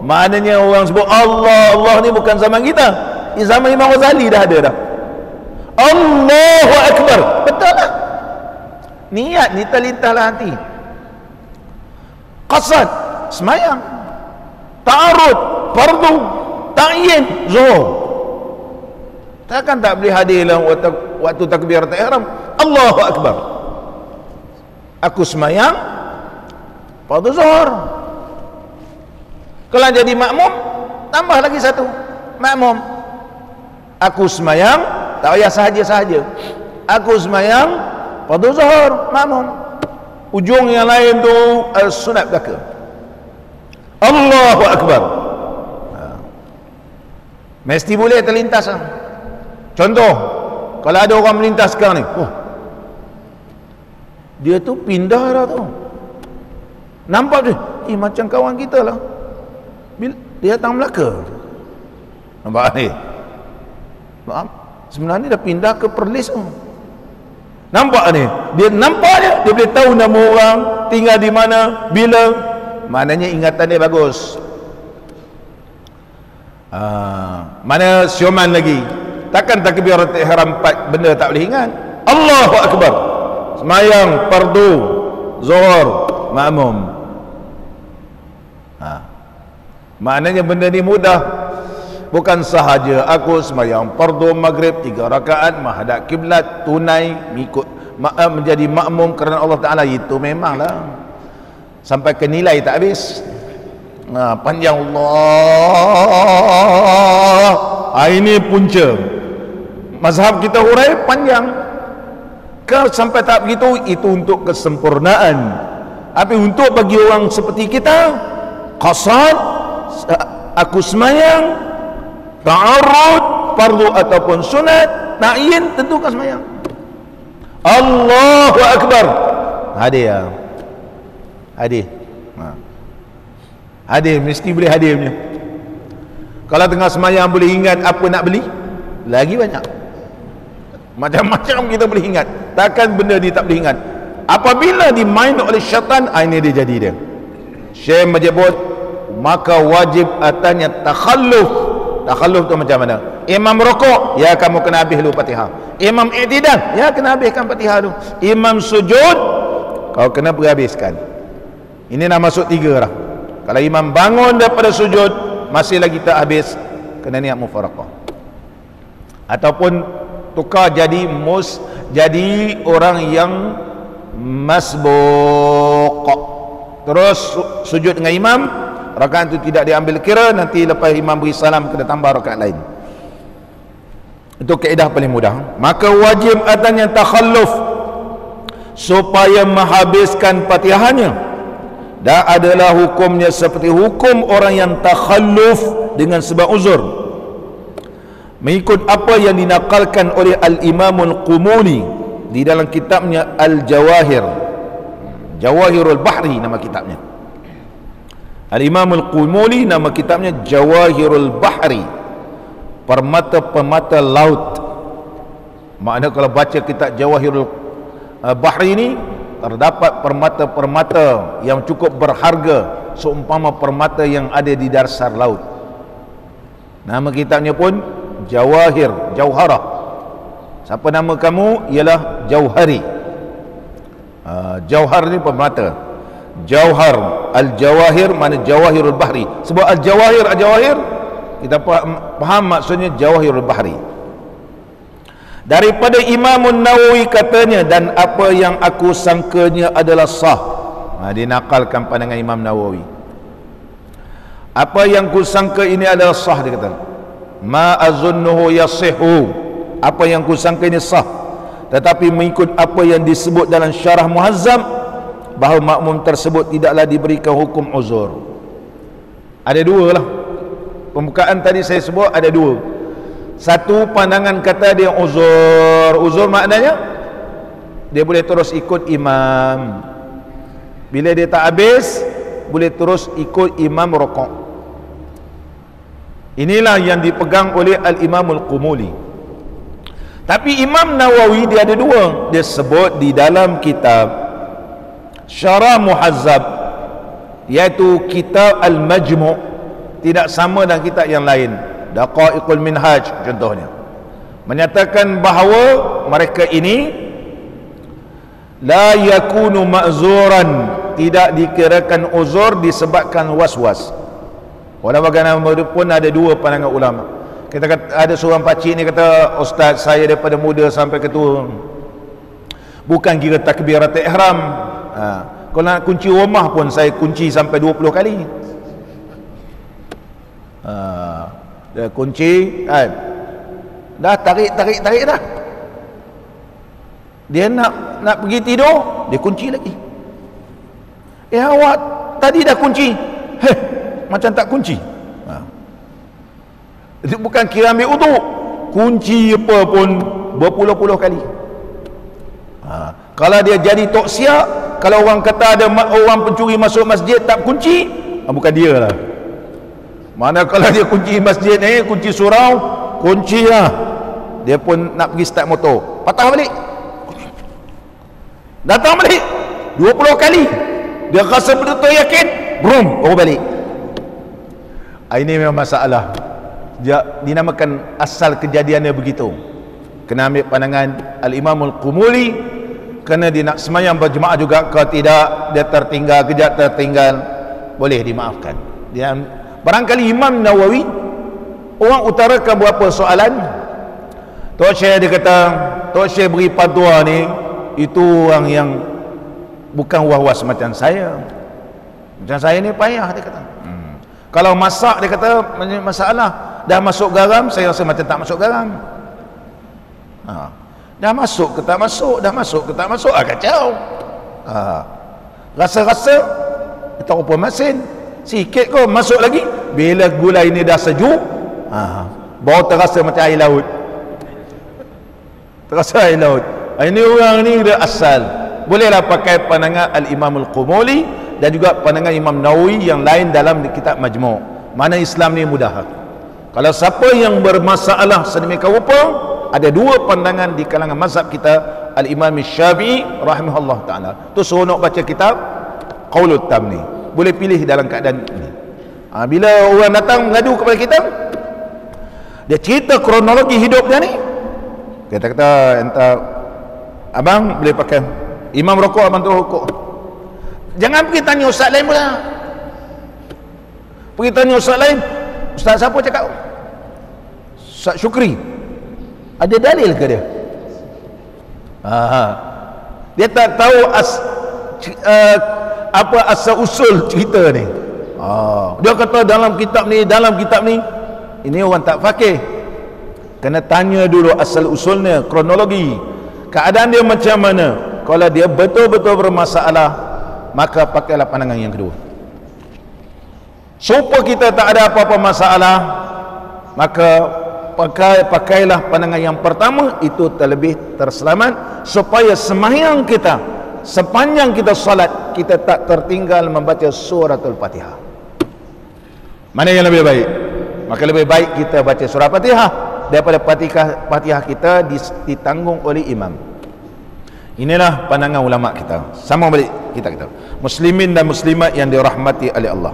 Maknanya orang sebut Allah ni bukan zaman kita. Di zaman Imam Ghazali dah ada dah. Allahu Akbar. Betul lah. Niat ni terlintahlah hati. Qasad, semayang. Ta'arud, fardu, ta'yin, zuhur. Takkan tak boleh hadir dalam waktu takbiratul ihram. Allahu Akbar. Aku semayang fardu zuhur. Kalau jadi makmum, tambah lagi satu makmum. Aku semayang, tak payah sahaja-sahaja. Aku semayang fardu zuhur, makmum. Ujung yang lain tu sunat belaka. Allahu Akbar. Mesti boleh terlintas. Contoh, kalau ada orang melintas sekarang ni, dia tu pindah dah tu. Nampak dia, macam kawan kita lah. Dia datang Melaka. Nampak ni? Sebenarnya dah pindah ke Perlis tu. Nampak ni? Dia nampak dia boleh tahu nama orang, tinggal di mana, bila. Maknanya ingatan dia bagus. Mana sioman lagi? Takkan takbiratul ihram 4 benda tak boleh ingat. Allahu Akbar. Semayang fardu zuhur makmum. Maknanya benda ni mudah. Bukan sahaja aku semayang fardu maghrib 3 rakaat menghadap kiblat tunai mengikut menjadi makmum kerana Allah Taala, itu memanglah sampai ke nilai tak habis. Panjang Allah. Ini punca mazhab kita hurai panjang. Kalau sampai tak begitu, itu untuk kesempurnaan. Tapi untuk bagi orang seperti kita, qasad, aku semayang, ta'arud, fardu ataupun sunat, ta'yin, tentukan semayang. Allahu Akbar. Hadir. Hadir, mesti boleh hadir punya. Kalau tengah semayang boleh ingat apa nak beli, lagi banyak. Macam-macam kita boleh ingat. Takkan benda ni tak boleh ingat. Apabila dimain oleh syaitan, ini dia jadi dia. Syekh menyebut, maka wajib atasnya takhalluf. Takhalluf tu macam mana? Imam rokok, ya kamu kena habis dulu Fatihah. Imam i'tidal, ya kena habiskan Fatihah dulu. Imam sujud, kau kena berhabiskan. Ini dah masuk 3 dah. Kalau imam bangun daripada sujud masih lagi tak habis, kena niat mufaraqah. Ataupun tukar jadi orang yang masbuq. Terus sujud dengan imam, rakaat itu tidak diambil kira, nanti lepas imam beri salam kena tambah rakaat lain. Itu kaedah paling mudah. Maka wajib atasnya takhalluf supaya menghabiskan Fatihahnya. Dan adalah hukumnya seperti hukum orang yang takhalluf dengan sebab uzur, mengikut apa yang dinakalkan oleh Al-Imamul Qumuli di dalam kitabnya Al-Jawahir, Jawahirul Bahri nama kitabnya. Al-Imamul Qumuli nama kitabnya Jawahirul Bahri, permata-permata laut. Makna kalau baca kitab Jawahirul Bahri ini, terdapat permata-permata yang cukup berharga seumpama permata yang ada di dasar laut. Nama kitabnya pun Jawahir, Jauharah. Siapa nama kamu? Ialah Jauhari. Jauhar ni permata. Jauhar, Al-Jawahir mana Jawahirul Bahri. Sebab Al-Jawahir, kita faham maksudnya Jawahirul Bahri. Daripada Imam Nawawi katanya, dan apa yang aku sangkanya adalah sah. Dia nakalkan pandangan Imam Nawawi. Apa yang ku sangka ini adalah sah, dia kata. Ma azunnuhu yasihu. Apa yang ku sangka ini sah. Tetapi mengikut apa yang disebut dalam syarah Muhazzam, bahawa makmum tersebut tidaklah diberikan hukum uzur. Ada dua lah. Pembukaan tadi saya sebut ada dua. Satu, pandangan kata dia uzur. Uzur maknanya dia boleh terus ikut imam. Bila dia tak habis, boleh terus ikut imam rukuk. Inilah yang dipegang oleh Al-Imam Al-Qumuli. Tapi Imam Nawawi dia ada dua. Dia sebut di dalam kitab Syarah Muhazzab, iaitu kitab Al-Majmu', tidak sama dengan kitab yang lain. Daqaiqul Minhaj contohnya, menyatakan bahawa mereka ini la yakunu ma'zuran, tidak dikirakan uzur disebabkan was-was. Walau bagaimanapun ada dua pandangan ulama. Kita kata, ada seorang pakcik ni kata, ustaz saya daripada muda sampai ketua bukan kira takbiratul ihram, kalau nak kunci rumah pun saya kunci sampai 20 kali. Dia kunci dah tarik dah. Dia nak pergi tidur, dia kunci lagi. Awak tadi dah kunci, macam tak kunci. Itu bukan kira ambil uduk, kunci apa pun berpuluh-puluh kali. Kalau dia jadi tok siap, kalau orang kata ada orang pencuri masuk masjid tak kunci, bukan dia lah. Mana kalau dia kunci masjid ni, kunci surau, kunci lah. Dia pun nak pergi start motor, patah balik, datang balik 20 kali. Dia rasa betul-betul yakin, brum, baru balik. Ini memang masalah. Dia dinamakan asal kejadiannya begitu. Kena ambil pandangan Al-Imam Al-Qumuli, kerana dia nak semayang berjemaah juga. Kalau tidak, dia tertinggal, kejap tertinggal, boleh dimaafkan. Dia barangkali Imam Nawawi, orang utarakan beberapa soalan. Tok Syekh dia kata, Tok Syekh beri fatwa ni, itu orang yang bukan was-was macam saya. Macam saya ni payah, dia kata. Kalau masak, dia kata masalah. Dah masuk garam, saya rasa macam tak masuk garam. Dah masuk ke tak masuk, dah masuk ke tak masuk, kacau. Rasa-rasa kita rupa masin, sikit kau masuk lagi. Bila gulai ni dah sejuk, baru terasa macam air laut. Terasa air laut. Ini orang ni dia asal. Bolehlah pakai pandangan Al-Imam Al-Qumuli dan juga pandangan Imam Nawawi yang lain dalam kitab Majmu'. Mana Islam ni mudah. Kalau siapa yang bermasalah sedemikian rupa, ada dua pandangan di kalangan mazhab kita, Al-Imam Syafi'i rahimahullah ta'ala. Tu seronok baca kitab Qaulut Tamni. Boleh pilih dalam keadaan ini. Bila orang datang mengadu kepada kita, dia cerita kronologi hidup dia ni, kita kata, entah abang boleh pakai imam rokok, abang tu rokok. Jangan pergi tanya ustaz lain pula. Pergi tanya ustaz lain, ustaz siapa cakap? Ustaz Syukri. Ada dalil ke dia? Dia tak tahu apa asal usul cerita ni. Dia kata dalam kitab ni, dalam kitab ni. Ini orang tak fakih. Kena tanya dulu asal usulnya, kronologi, keadaan dia macam mana. Kalau dia betul-betul bermasalah, maka pakailah pandangan yang kedua. Supaya kita tak ada apa-apa masalah, maka pakailah pandangan yang pertama, itu terlebih terselamat, supaya sembahyang kita, sepanjang kita salat, kita tak tertinggal membaca suratul Fatihah. Mana yang lebih baik? Maka lebih baik kita baca surah Fatihah daripada Fatihah kita ditanggung oleh imam. Inilah pandangan ulama kita. Sama balik kita muslimin dan muslimat yang dirahmati oleh Allah.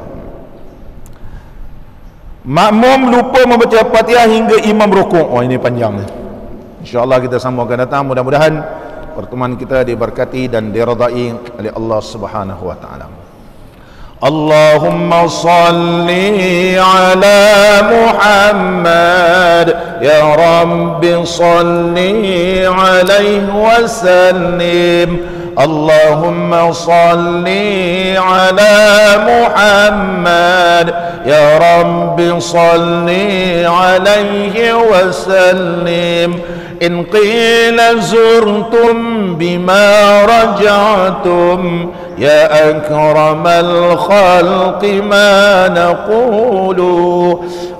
Makmum lupa membaca Fatihah hingga imam rukuk. Ini panjang. InsyaAllah kita sambung akan datang. Mudah-mudahan pertemuan kita diberkati dan diradai oleh Allah Subhanahu wa taala. اللهم صل على محمد يا رب صل عليه وسلم. اللهم صل على محمد يا رب صل عليه وسلم. إن قيل زرتم بما رجعتم يا أكرم الخلق ما نقول.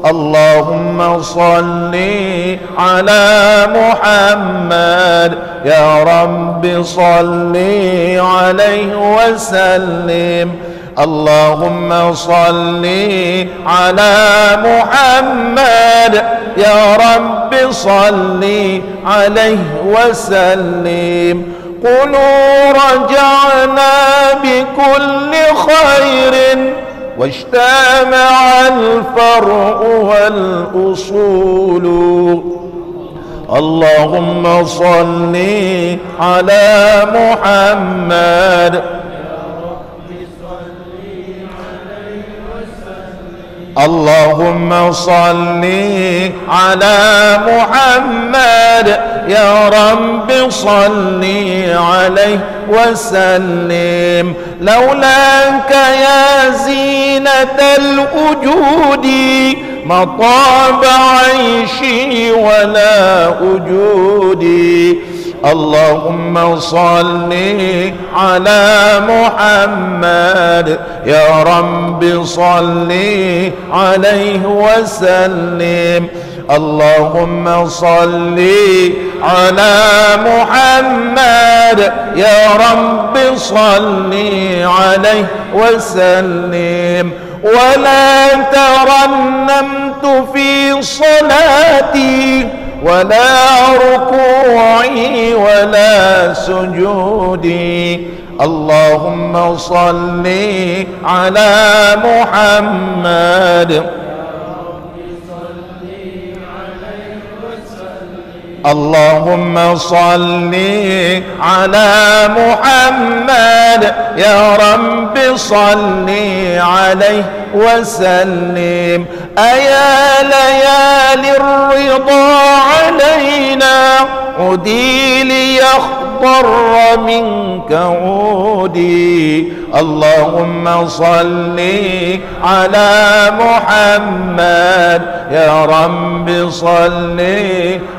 اللهم صل على محمد يا رب صل عليه وسلم. اللهم صل على محمد يا رب صل عليه وسلم. قلوا رجعنا بكل خير واجتمع الفرع والأصول. اللهم صل على محمد اللهم صل على محمد يا رب صل عليه وسلم. لولاك يا زينة الوجود ما طاب عيشي ولا وجودي. اللهم صل على محمد يا رب صل عليه وسلم. اللهم صل على محمد يا رب صل عليه وسلم. ولا ترنمت في صلاتي ولا ركوعي ولا سجودي. اللهم صل على محمد اللهم صل على محمد يا رب صل عليه وسلم. أيا ليالي الرضا علينا عدي ليخضر منك عودي. اللهم صل على محمد يا رب صل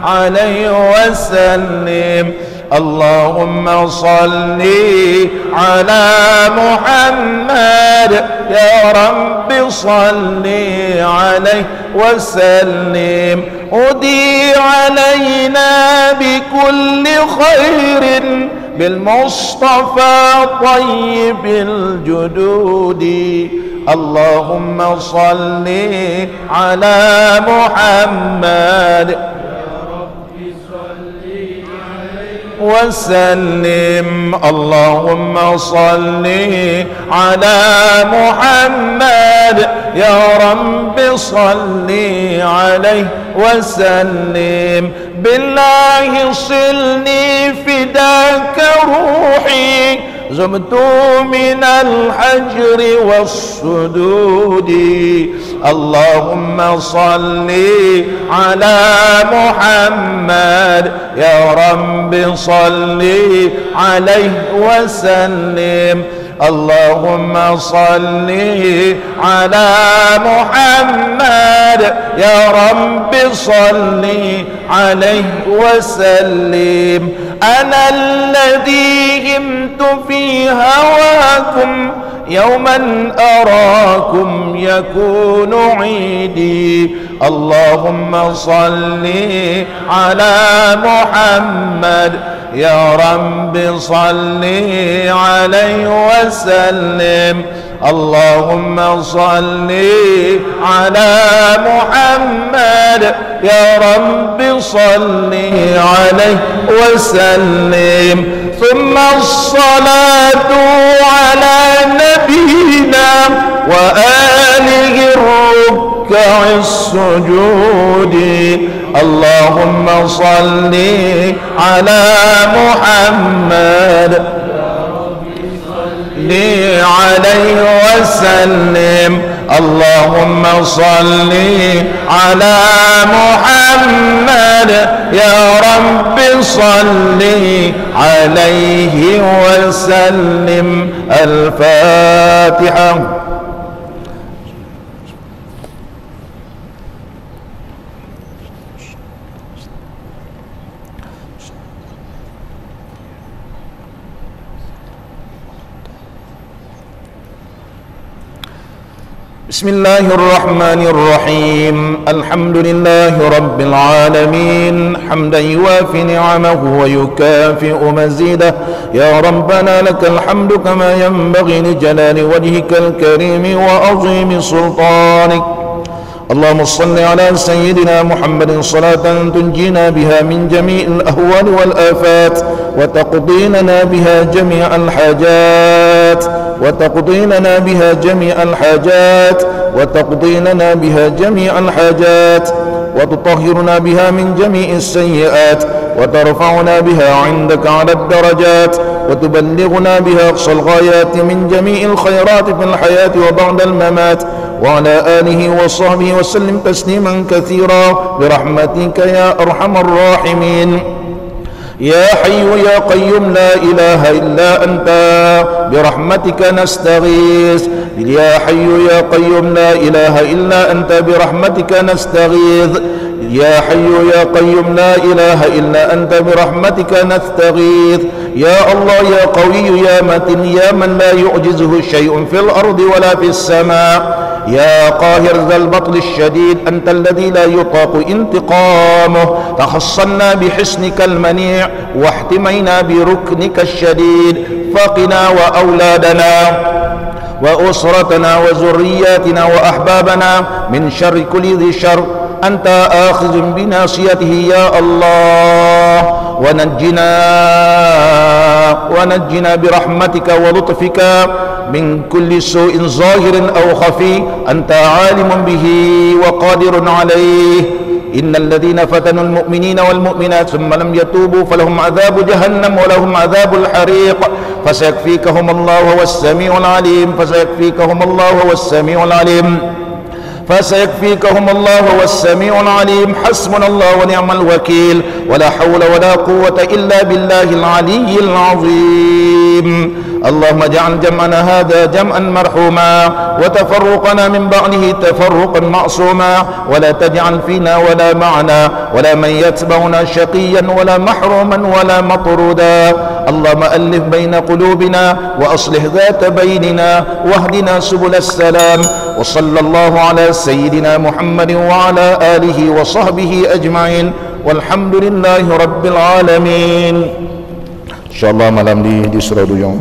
عليه وسلم. اللهم صل على محمد يا رب صل عليه وسلم. أدي علينا بكل خير بالمصطفى طيب الجدود. اللهم صل على محمد وسلم. اللهم صل على محمد يا رب صل عليه وسلم. بالله صلني فداك روحي زمت من الحجر والصدود. اللهم صل على محمد يا رب صل عليه وسلم. اللهم صل على محمد يا رب صل عليه وسلم. أنا الذي همت في هواكم يوما أراكم يكون عيدي. اللهم صل على محمد يا رب صل عليه وسلم. اللهم صل على محمد يا رب صل عليه وسلم. ثم الصلاة على نبينا وآله الركع السجود. اللهم صل على محمد عليه وسلم اللهم صل على محمد يا رب صل عليه وسلم. الفاتحة. بسم الله الرحمن الرحيم. الحمد لله رب العالمين حمدا يوافي نعمه ويكافئ مزيده. يا ربنا لك الحمد كما ينبغي لجلال وجهك الكريم وعظيم سلطانك. اللهم صل على سيدنا محمد صلاة تنجينا بها من جميع الأهوال والآفات وتقضي لنا بها جميع الحاجات وتقضي لنا بها جميع الحاجات وتقضي لنا بها جميع الحاجات وتطهرنا بها من جميع السيئات وترفعنا بها عندك على الدرجات وتبلغنا بها أقصى الغايات من جميع الخيرات في الحياة وبعد الممات. وعلى آله وصحبه وسلم تسليما كثيرا برحمتك يا أرحم الراحمين. يا حي يا قيوم لا إله إلا أنت برحمتك نستغيث. يا حي يا قيوم لا إله إلا أنت برحمتك نستغيث. يا حي يا قيوم لا إله إلا أنت برحمتك نستغيث. يا الله يا قوي يا متين يا من لا يعجزه شيء في الأرض ولا في السماء. يا قاهر ذا البطل الشديد أنت الذي لا يطاق انتقامه. تخصنا بحسنك المنيع واحتمينا بركنك الشديد. فقنا وأولادنا وأسرتنا وذرياتنا وأحبابنا من شر كل ذي شر. أنت آخذ بناصيته يا الله. ونجنا برحمتك ولطفك من كل سوء ظاهر أو خفي أنت عالم به وقادر عليه. إن الذين فتنوا المؤمنين والمؤمنات ثم لم يتوبوا فلهم عذاب جهنم ولهم عذاب الحريق. فسيكفيكهم الله وهو السميع العليم. فسيكفيكهم الله وهو السميع العليم. فسيكفيكهم الله وهو السميع العليم. حسبنا الله ونعم الوكيل. ولا حول ولا قوة إلا بالله العلي العظيم. اللهم اجعل جمعنا هذا جمعا مرحوما وتفرقنا من بعده تفرقا معصوما. ولا تجعل فينا ولا معنا ولا من يتبعنا شقيا ولا محروما ولا مطرودا. اللهم ألف بين قلوبنا وأصلح ذات بيننا واهدنا سبل السلام. وصلى الله على سيدنا محمد وعلى آله وصحبه أجمعين والحمد لله رب العالمين. InsyaAllah malam ni di Surau Duyung.